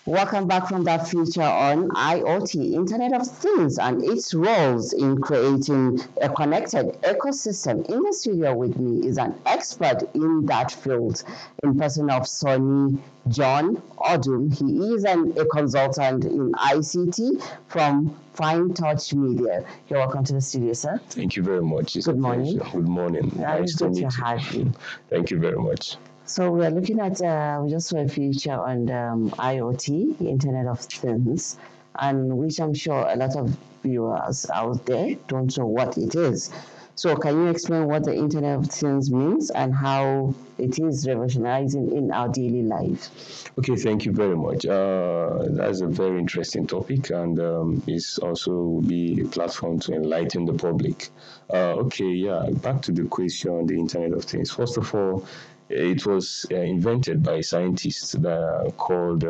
Welcome back from that feature on IoT, Internet of Things, and its roles in creating a connected ecosystem. In the studio with me is an expert in that field, in person of Sonny John Odum. He is a consultant in ICT from Fine Touch Media. You're welcome to the studio, sir. Thank you very much. Good morning. Good morning. Nice to meet you. Thank you very much. So we're looking at, we just saw a feature on IoT, Internet of Things, and which I'm sure a lot of viewers out there don't know what it is. So can you explain what the Internet of Things means and how it is revolutionizing in our daily life? Okay, thank you very much. That's a very interesting topic, and it's also be a platform to enlighten the public. Back to the question, the Internet of Things. First of all, it was invented by scientists that are called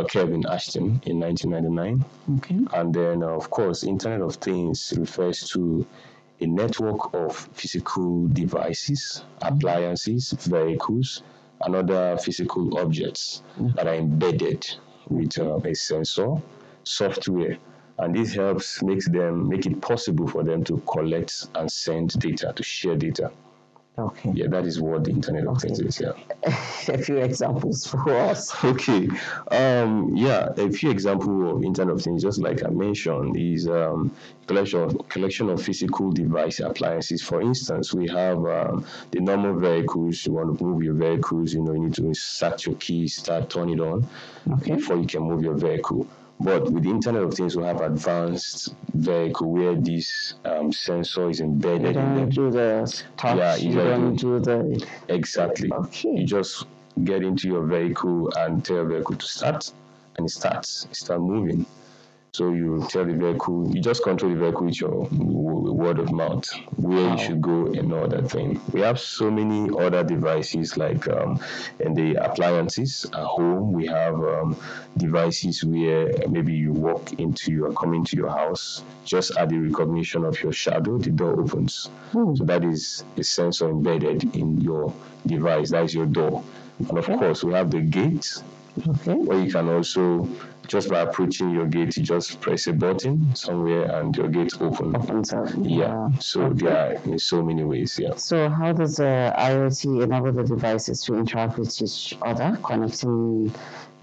Kelvin Ashton in 1999. Okay. And then, of course, Internet of Things refers to a network of physical devices, appliances, vehicles, and other physical objects that are embedded with a sensor, software, and this helps make it possible for them to collect and send data, to share data. Okay. Yeah, that is what the Internet of Things is. Yeah. A few examples for us. Okay. A few examples of Internet of Things, just like I mentioned, is collection of physical device appliances. For instance, we have the normal vehicles. You want to move your vehicles, you need to insert your keys, turn it on before you can move your vehicle. But with the Internet of Things, we have advanced vehicle where this sensor is embedded in them. Do the touch. Yeah, exactly. You don't do the... Exactly. Okay. You just get into your vehicle and tell your vehicle to start, and it starts moving. So you tell the vehicle, you just control the vehicle with your word of mouth, where you should go and all that thing. We have so many other devices like in the appliances at home. We have devices where maybe you are coming to your house, just at the recognition of your shadow, the door opens. So that is a sensor embedded in your device. That is your door. And of course, we have the gate, where you can also, just by approaching your gate, you just press a button somewhere and your gate opens. Yeah. So there are in so many ways. Yeah. So how does IoT enable the devices to interact with each other, connecting,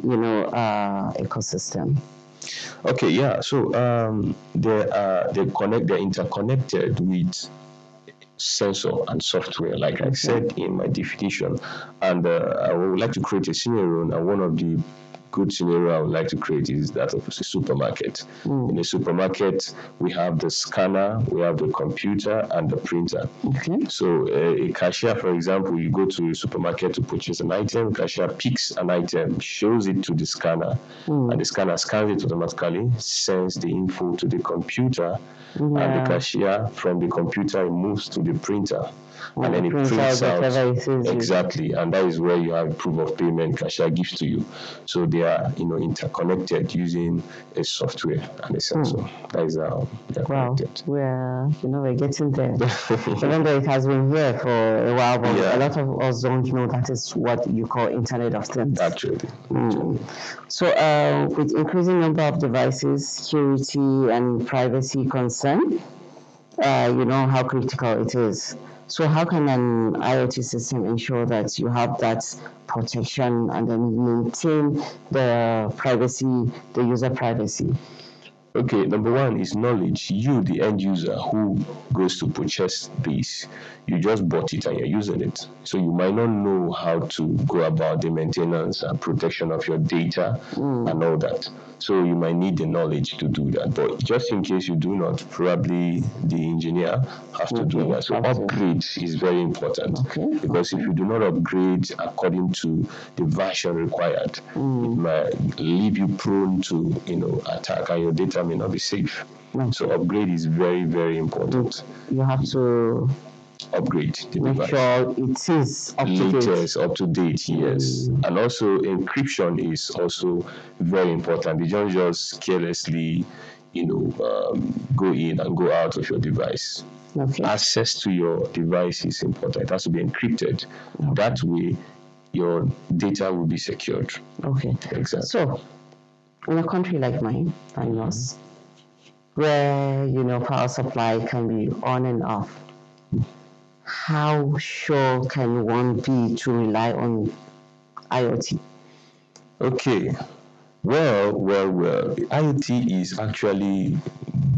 ecosystem? Okay. Yeah. So they're interconnected with sensor and software, like I said in my definition. And I would like to create a scenario, and one of the good scenario I would like to create is that of a supermarket. In a supermarket, we have the scanner, we have the computer, and the printer. So a cashier, for example, you go to a supermarket to purchase an item, cashier picks an item, shows it to the scanner, and the scanner scans it automatically, sends the info to the computer, and the cashier from the computer moves to the printer. And then it prints out exactly, and that is where you have proof of payment cashier gives to you. So they are, interconnected using a software and a sensor. That is how they are connected. We're getting there. Even though it has been here for a while, but a lot of us don't know that is what you call Internet of Things. Actually. So with increasing number of devices, security and privacy concern, how critical it is. So how can an IoT system ensure that you have that protection and then maintain the privacy, the user privacy? Okay, number one is knowledge. You, the end user who goes to purchase this, you just bought it and you're using it. So you might not know how to go about the maintenance and protection of your data and all that. So you might need the knowledge to do that. But just in case you do not, probably the engineer has to do that. So upgrade is very important because if you do not upgrade according to the version required, it might leave you prone to attack, and your data may not be safe. So upgrade is very, very important. You have to upgrade the device. Sure it is up to date, yes. And also encryption is also very important. You don't just carelessly, go in and go out of your device. Access to your device is important. It has to be encrypted. That way, your data will be secured. Okay. Exactly. So, in a country like mine and yours, where power supply can be on and off, how sure can one be to rely on IoT? Okay. Well. IoT is actually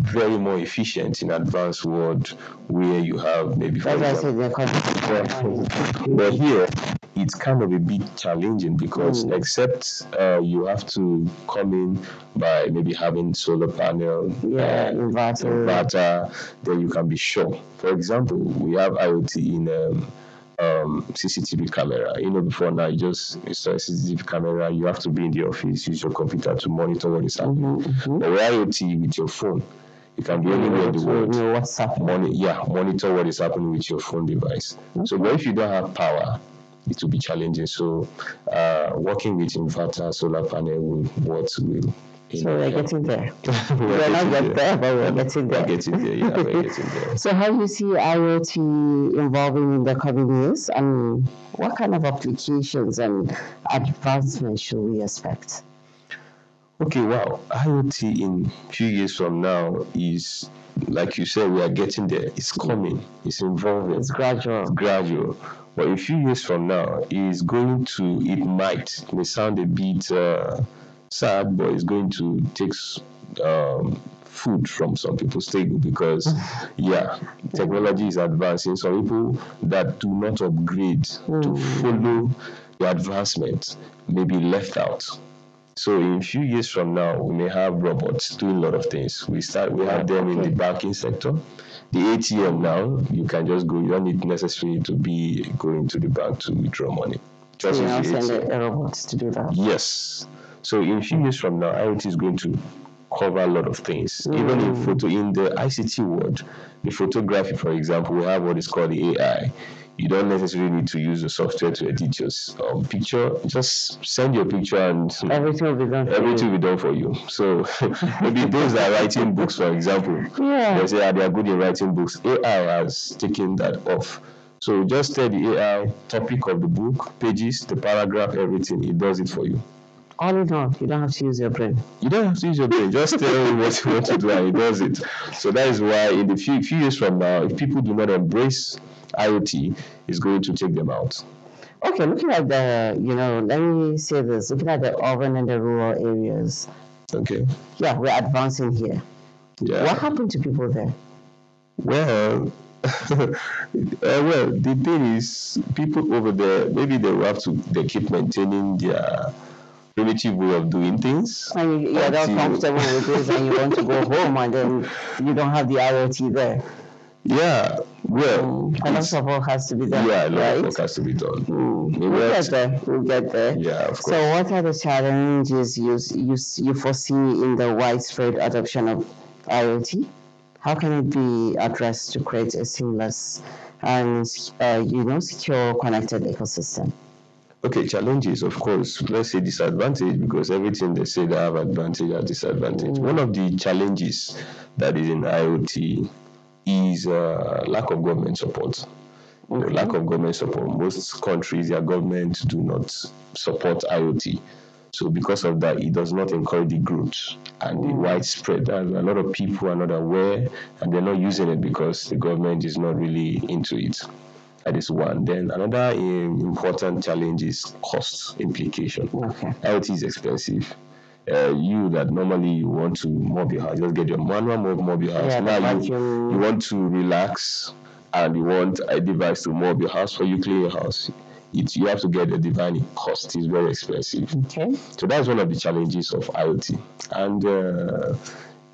very more efficient in advanced world where you have maybe, for That's why I example, said the country. but here it's kind of a bit challenging because except you have to come in by maybe having solar panel, Yeah, inverter. then you can be sure. For example, we have IoT in CCTV camera. Before now, you just install a CCTV camera, you have to be in the office, use your computer to monitor what is happening. But with IoT, with your phone, you can be anywhere in the world. What's happening? Monitor what is happening with your phone device. So, but if you don't have power, it will be challenging. So, working with inverter, solar panel will So we're getting there. we're not getting yet there, but we're getting there. We're getting there, yeah, we're getting there. So how do you see IoT evolving in the coming years, and what kind of applications and advancements should we expect? Okay, wow. IoT in few years from now is, like you said, we are getting there. It's coming. It's evolving. It's gradual. Gradual. But a few years from now, it may sound a bit sad, but it's going to take food from some people's table because, technology is advancing. Some people that do not upgrade to follow the advancement may be left out. So in a few years from now, we may have robots doing a lot of things. We have them in the banking sector. The ATM now, you can just go. You don't need necessarily to be going to the bank to withdraw money. Just use the send ATM. a robot to do that. Yes. So in a few years from now, IoT is going to cover a lot of things. Even in the ICT world, the photography, for example, we have what is called the AI. You don't necessarily need to use the software to edit your picture. Just send your picture and everything will be done. Everything will be done for you. So maybe those that are writing books, for example, they say they are good in writing books. AI has taken that off. So just tell the AI topic of the book, pages, the paragraph, everything. It does it for you. All in all, you don't have to use your brain. You don't have to use your brain. Just tell him what you want to do and it does it. So that is why in the few years from now, if people do not embrace IoT, it's going to take them out. Okay, looking at let me say this, looking at the urban and the rural areas. Okay. Yeah, we're advancing here. Yeah. What happened to people there? Well, the thing is, people over there, maybe they keep maintaining their primitive way of doing things. And you're not comfortable with this and you want to go home and then you don't have the IoT there. Yeah, well, a lot of work has to be done. Yeah, a lot of work has to be done. We'll get there. We'll get there. Yeah, of course. So, what are the challenges you foresee in the widespread adoption of IoT? How can it be addressed to create a seamless and secure connected ecosystem? Okay, challenges, of course. Let's say disadvantage, because everything they say they have advantage and disadvantage. One of the challenges that is in IoT is lack of government support. Lack of government support. Most countries, their government do not support IoT. So because of that, it does not encourage the growth and the widespread. And a lot of people are not aware and they're not using it because the government is not really into it. That is one. Then another important challenge is cost implication. Okay. IoT is expensive. You that normally you want to mob your house, just get your manual mob your house. Yeah, now you want to relax and you want a device to mob your house, or you clean your house. You have to get a device. Cost is very expensive. Okay. So that's one of the challenges of IoT. And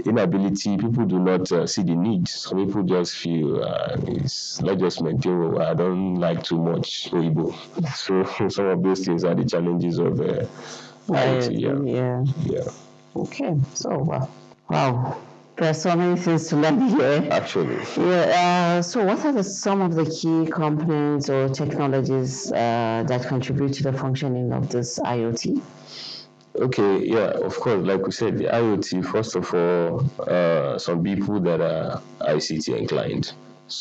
inability, people do not see the need. Some people just feel let's just maintain. I don't like too much Oibo. So some of those things are the challenges of IoT. Yeah. Okay. So wow. There are so many things to learn here. Actually. Yeah. So what are some of the key components or technologies that contribute to the functioning of this IoT? Okay, yeah, of course, like we said, the IoT, first of all, some people that are ICT inclined.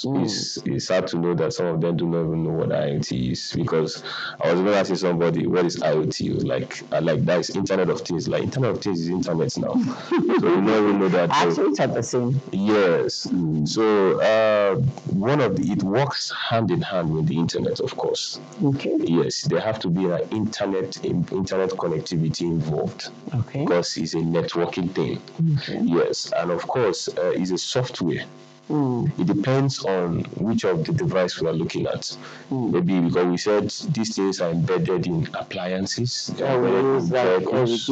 It's hard to know that some of them do not even know what IoT is, because I was even asking somebody what is IoT, like that is Internet of Things. Like Internet of Things is internet now, so you don't even know that. Actually, it's not the same. Yes. So it works hand in hand with the internet, of course. Okay. Yes, there have to be an internet connectivity involved. Okay. Because it's a networking thing. Okay. Yes, and of course, it's a software. It depends on which of the device we are looking at. Maybe because we said these things are embedded in appliances, embedded in vehicles.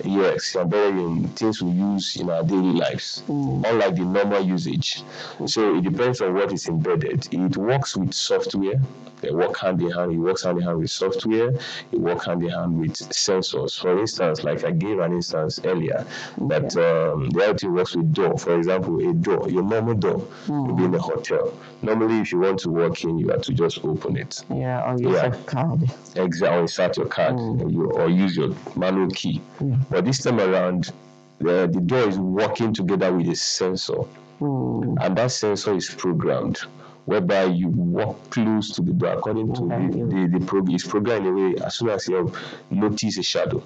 Yes, embedded in things we use in our daily lives, unlike the normal usage. So it depends on what is embedded. It works with software. They work hand in hand. It works hand in hand with software. It works hand in hand with sensors. For instance, like I gave an instance earlier, that the IoT works with door. For example, a door, your normal door, will be in a hotel. Normally, if you want to walk in, you have to just open it. Yeah, or use a card. Exactly, or insert your card, or use your manual key. But this time around, the door is working together with a sensor, and that sensor is programmed, whereby you walk close to the door according to the program. It's programmed in a way, as soon as you notice a shadow,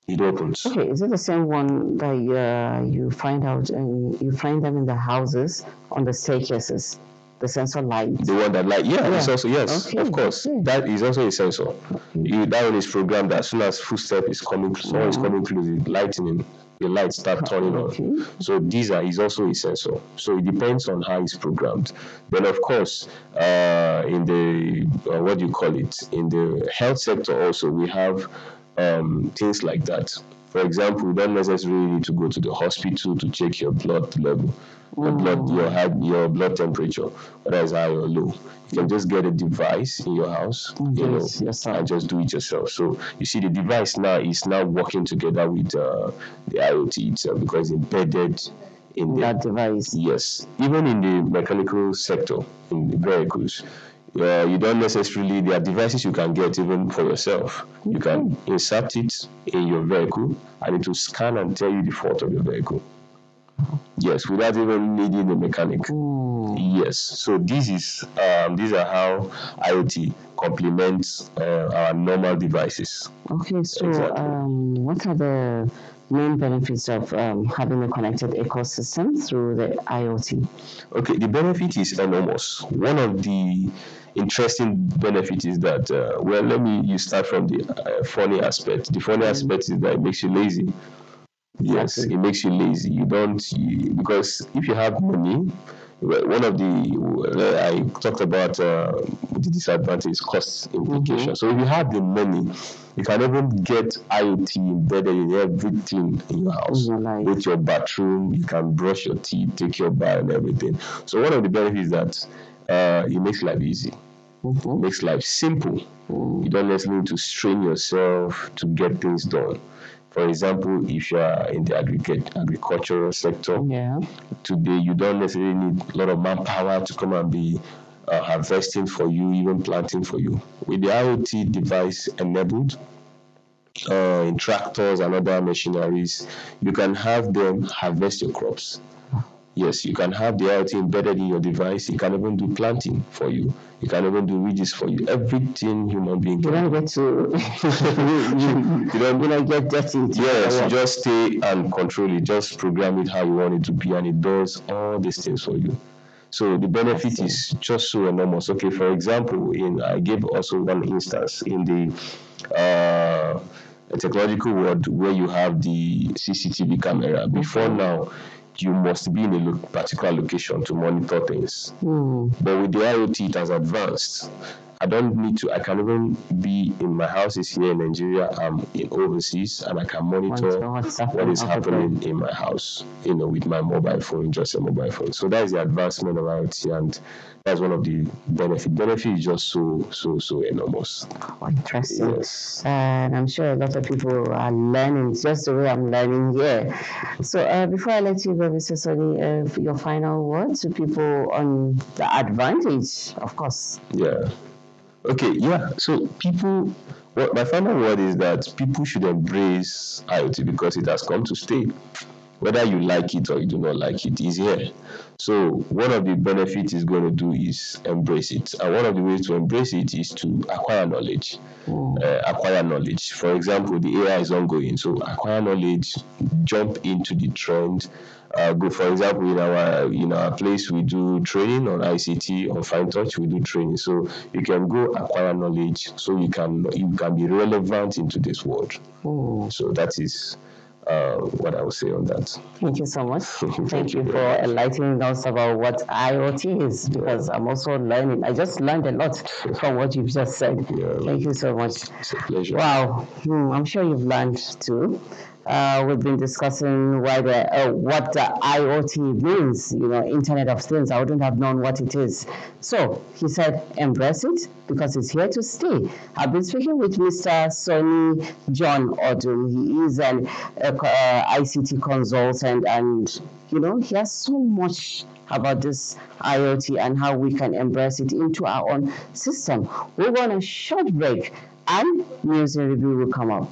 it opens. Okay, is it the same one that you find out and you find them in the houses on the staircases? The sensor light. The one that light, it's also, yes, of course. That is also a sensor. That one is programmed as soon as footstep is coming, someone is coming close, the lights start turning on. So is also a sensor. So it depends on how it's programmed. Then of course, in the what do you call it? In the health sector also, we have things like that. For example, you don't necessarily need to go to the hospital to check your blood level, your blood temperature, whether it's high or low. You can just get a device in your house, and just do it yourself. So you see, the device now is working together with the IoT itself, because it's embedded in that device. Yes, even in the mechanical sector, in the vehicles. You don't necessarily, there are devices you can get even for yourself. You can insert it in your vehicle and it will scan and tell you the fault of your vehicle. Yes, without even needing a mechanic. Yes, so these are how IoT complements our normal devices. Okay, so what are the main benefits of having a connected ecosystem through the IoT? Okay, the benefit is enormous. One of the interesting benefit is that, you start from the funny aspect. The funny aspect is that it makes you lazy. Yes, it makes you lazy. Because if you have money, one of I talked about the disadvantage, cost implication. So if you have the money, you can even get IoT embedded in everything in your house. With your bathroom, you can brush your teeth, take your bath and everything. So one of the benefits is that it makes life easy. Makes life simple. You don't necessarily need to strain yourself to get things done. For example, if you are in the agricultural sector, today you don't necessarily need a lot of manpower to come and be harvesting for you, even planting for you. With the IoT device enabled, in tractors and other machineries, you can have them harvest your crops. Yes, you can have the IoT embedded in your device. You can even do planting for you. You can even do ridges for you. Everything human being can. You don't get to. you don't get dirty. Yes, you just stay and control it. Just program it how you want it to be, and it does all these things for you. So the benefit is just so enormous. Okay, for example, I gave also one instance in the technological world where you have the CCTV camera. Before now, you must be in a particular location to monitor things. But with the IoT, it has advanced. I can even be in my house is here in Nigeria, I'm in overseas, and I can monitor what is happening in my house, with my mobile phone, just a mobile phone. So that is the advancement of IoT, and that's one of the benefits. Benefit is just so enormous. Interesting. Yes. And I'm sure a lot of people are learning just the way I'm learning here. So before I let you go, Mr. Soni, your final words to people on the advantage, of course. Yeah. Okay, yeah. So my final word is that people should embrace IoT because it has come to stay. whether you like it or you do not like it, is here. So one of the benefits it's going to do is embrace it. And one of the ways to embrace it is to acquire knowledge. Acquire knowledge. For example, the AI is ongoing. So acquire knowledge, jump into the trend. Go, for example, in our place we do training on ICT, on Fine Touch we do training. So you can go acquire knowledge so you can be relevant in today's world. So that is what I would say on that. Thank you so much. Thank you for enlightening us about what IoT is, because I'm also learning. I just learned a lot from what you've just said. Thank you so much. It's a pleasure. Wow, I'm sure you've learned too. We've been discussing what the IoT means, Internet of Things. I wouldn't have known what it is. So he said, embrace it because it's here to stay. I've been speaking with Mr. Sonny John Odun. He is an ICT consultant, and he has so much about this IoT and how we can embrace it into our own system. We're going on a short break, and news and review will come up.